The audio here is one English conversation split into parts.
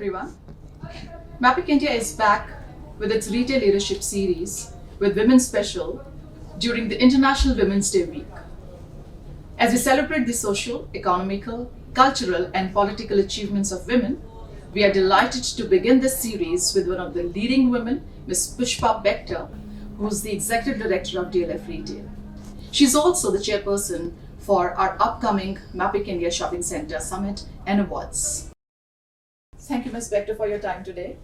everyone. MAPIC India is back with its Retail Leadership Series with Women's Special during the International Women's Day week. As we celebrate the social, economical, cultural, and political achievements of women, we are delighted to begin this series with one of the leading women, Ms. Pushpa Bector, who is the Executive Director of DLF Retail. She's also the chairperson for our upcoming MAPIC India Shopping Centre Summit and Awards. Thank you, Ms. Bector, for your time today.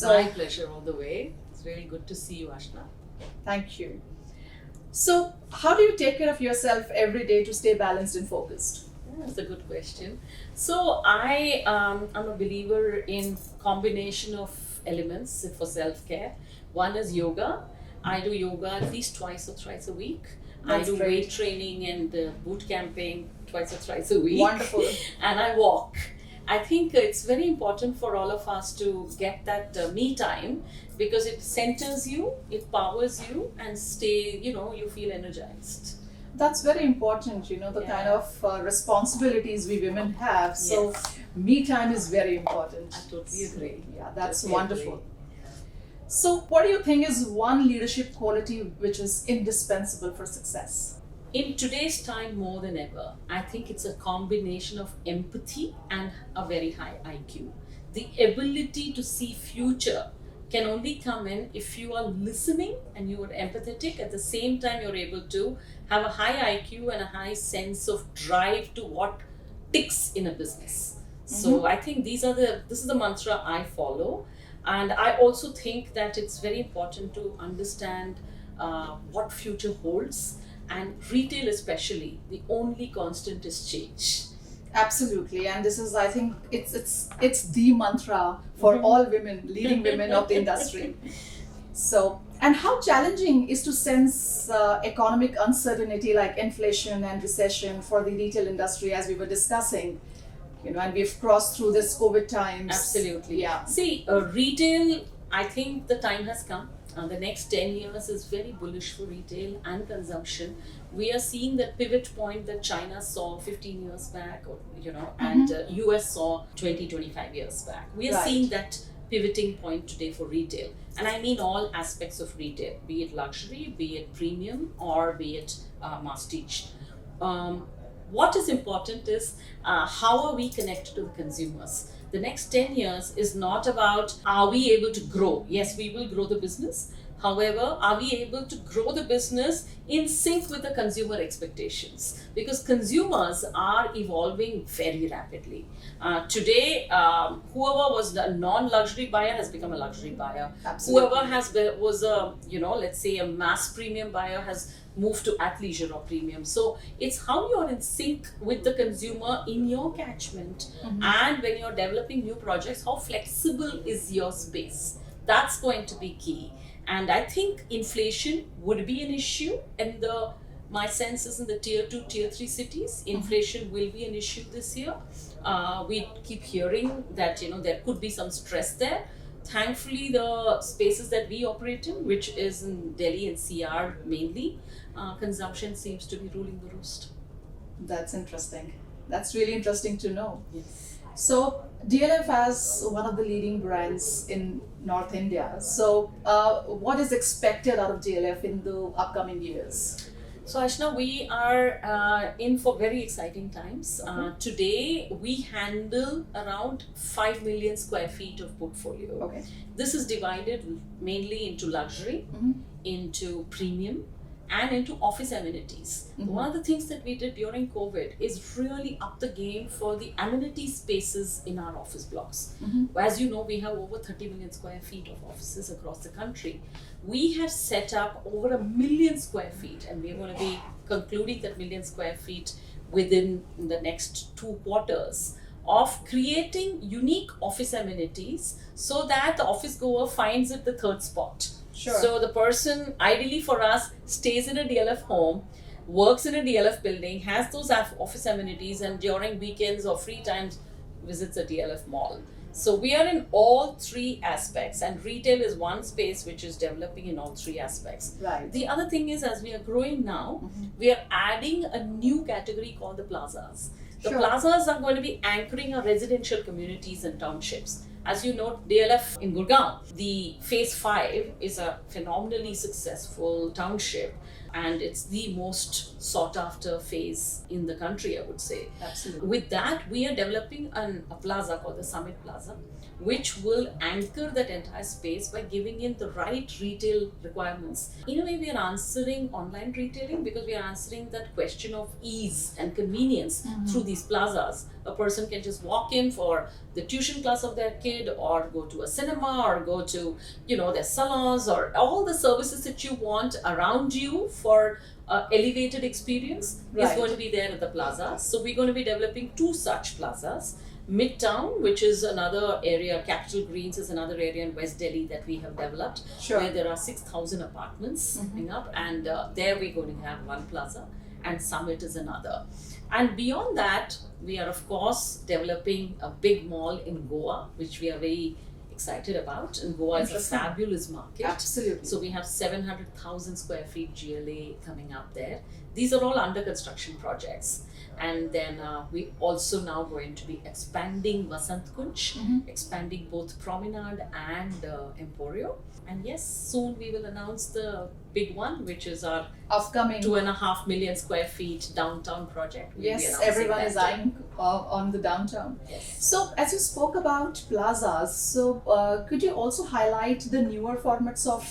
My pleasure all the way. It's really good to see you, Ashna. Thank you. So, how do you take care of yourself every day to stay balanced and focused? That's a good question. So I am a believer in combination of elements for self-care. One is yoga. I do yoga at least twice or thrice a week. That's I do great. weight training and boot camping twice or thrice a week. Wonderful. And I walk. I think it's very important for all of us to get that me time because it centers you, it powers you, and you feel energized. That's very important, the kind of responsibilities we women have. So, Yes. me time is very important. I totally agree. Yeah, that's Totally wonderful. agree. So, what do you think is one leadership quality which is indispensable for success? In today's time, more than ever, I think it's a combination of empathy and a very high IQ. The ability to see future can only come in if you are listening and you are empathetic. At the same time, you're able to have a high IQ and a high sense of drive to what ticks in a business. So I think this is the mantra I follow. And I also think that it's very important to understand what future holds. And retail especially, the only constant is change. Absolutely, and this is, I think, it's the mantra for all women, leading women of the industry. So, and how challenging is to sense economic uncertainty like inflation and recession for the retail industry, as we were discussing, and we've crossed through this COVID times. Absolutely. Yeah. See, retail, I think the time has come. The next 10 years is very bullish for retail and consumption. We are seeing that pivot point that China saw 15 years back, and US saw 20, 25 years back. We are Right. seeing that pivoting point today for retail. And I mean all aspects of retail, be it luxury, be it premium, or be it masstige. What is important is how are we connected to the consumers? The next 10 years is not about are we able to grow? Yes, we will grow the business. However, are we able to grow the business in sync with the consumer expectations? Because consumers are evolving very rapidly. Today, whoever was a non-luxury buyer has become a luxury buyer. Absolutely. Whoever was a, let's say a mass premium buyer has moved to athleisure or premium. So it's how you're in sync with the consumer in your catchment. And when you're developing new projects, how flexible is your space? That's going to be key. And I think inflation would be an issue in my sense is in the tier 2, tier 3 cities. Inflation will be an issue this year. We keep hearing that, there could be some stress there. Thankfully, the spaces that we operate in, which is in Delhi and CR mainly, consumption seems to be ruling the roost. That's interesting. That's really interesting to know. Yes. So, DLF has one of the leading brands in North India. So, what is expected out of DLF in the upcoming years? So Ashna, we are in for very exciting times. Today, we handle around 5 million square feet of portfolio. Okay. This is divided mainly into luxury, into premium, and into office amenities. One of the things that we did during COVID is really up the game for the amenity spaces in our office blocks. As you know, we have over 30 million square feet of offices across the country. We have set up over 1 million square feet, and we're going to be concluding that 1 million square feet within the next 2 quarters of creating unique office amenities so that the office goer finds it the third spot. Sure. So the person, ideally for us, stays in a DLF home, works in a DLF building, has those office amenities, and during weekends or free times visits a DLF mall. So we are in all 3 aspects, and retail is one space which is developing in all 3 aspects. Right. The other thing is, as we are growing now, we are adding a new category called the plazas. The Sure. plazas are going to be anchoring our residential communities and townships. As you know, DLF in Gurgaon, the phase 5 is a phenomenally successful township, and it's the most sought after phase in the country, I would say. Absolutely. With that, we are developing a plaza called the Summit Plaza, which will anchor that entire space by giving in the right retail requirements. In a way, we are answering online retailing because we are answering that question of ease and convenience through these plazas. A person can just walk in for the tuition class of their kid, or go to a cinema, or go to their salons, or all the services that you want around you for elevated experience is Right. going to be there at the plaza. So we're going to be developing 2 such plazas. Midtown, which is another area, Capital Greens is another area in West Delhi that we have developed, Sure. where there are 6,000 apartments coming up, and there we're going to have one plaza, and Summit is another. And beyond that, we are of course developing a big mall in Goa, which we are very excited about. And Goa is a Interesting. fabulous market. Absolutely. So we have 700,000 square feet GLA coming up there. These are all under construction projects. And then we also now going to be expanding Vasant Kunj, expanding both Promenade and Emporio. And yes, soon we will announce the big one, which is our Upcoming. 2.5 million square feet downtown project. We'll be Yes, announcing everyone that is too. eyeing on the downtown. Yes. So, as you spoke about plazas, so could you also highlight the newer formats of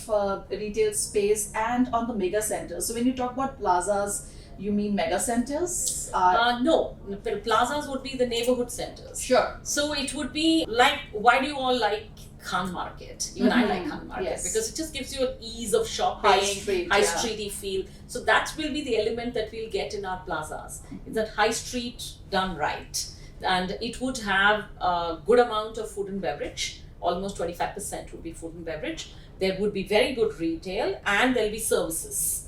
retail space and on the mega centers? So, when you talk about plazas, you mean mega centers? No, plazas would be the neighborhood centers. Sure. So it would be like, why do you all like Khan Market? Even I like Khan Market Yes. because it just gives you an ease of shopping, High street, high yeah. streety feel. So that will be the element that we'll get in our plazas. It's that high street done right. And it would have a good amount of food and beverage. Almost 25% would be food and beverage. There would be very good retail, and there'll be services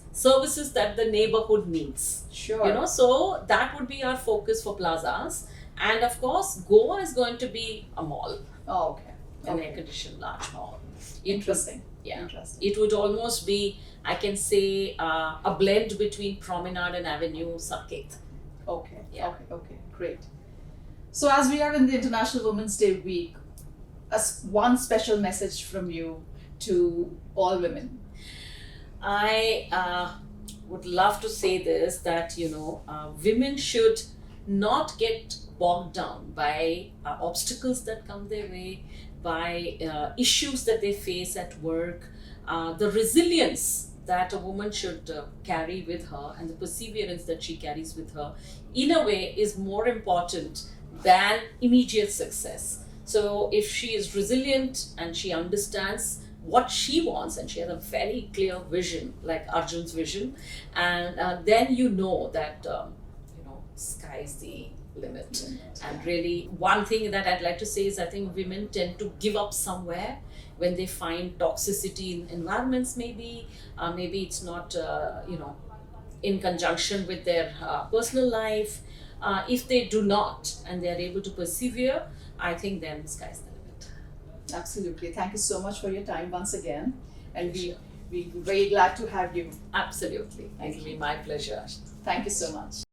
that the neighborhood needs. Sure. So that would be our focus for plazas. And of course, Goa is going to be a mall, Oh, okay. an Okay. air-conditioned large mall. Interesting. Yeah. Interesting. It would almost be, I can say, a blend between Promenade and Avenue Saket. Okay. Yeah. Okay. Great. So, as we are in the International Women's Day week, one special message from you to all women. I would love to say this, that women should not get bogged down by obstacles that come their way, by issues that they face at work. The resilience that a woman should carry with her, and the perseverance that she carries with her, in a way, is more important than immediate success. So if she is resilient and she understands what she wants, and she has a very clear vision, like Arjun's vision, and then that sky's the limit. And really, one thing that I'd like to say is, I think women tend to give up somewhere when they find toxicity in environments. Maybe it's not in conjunction with their personal life. If they do not, and they are able to persevere, I think then the sky's the limit. Absolutely. Thank you so much for your time once again. And we're very glad to have you. Absolutely. It will be my pleasure. Thank you so much.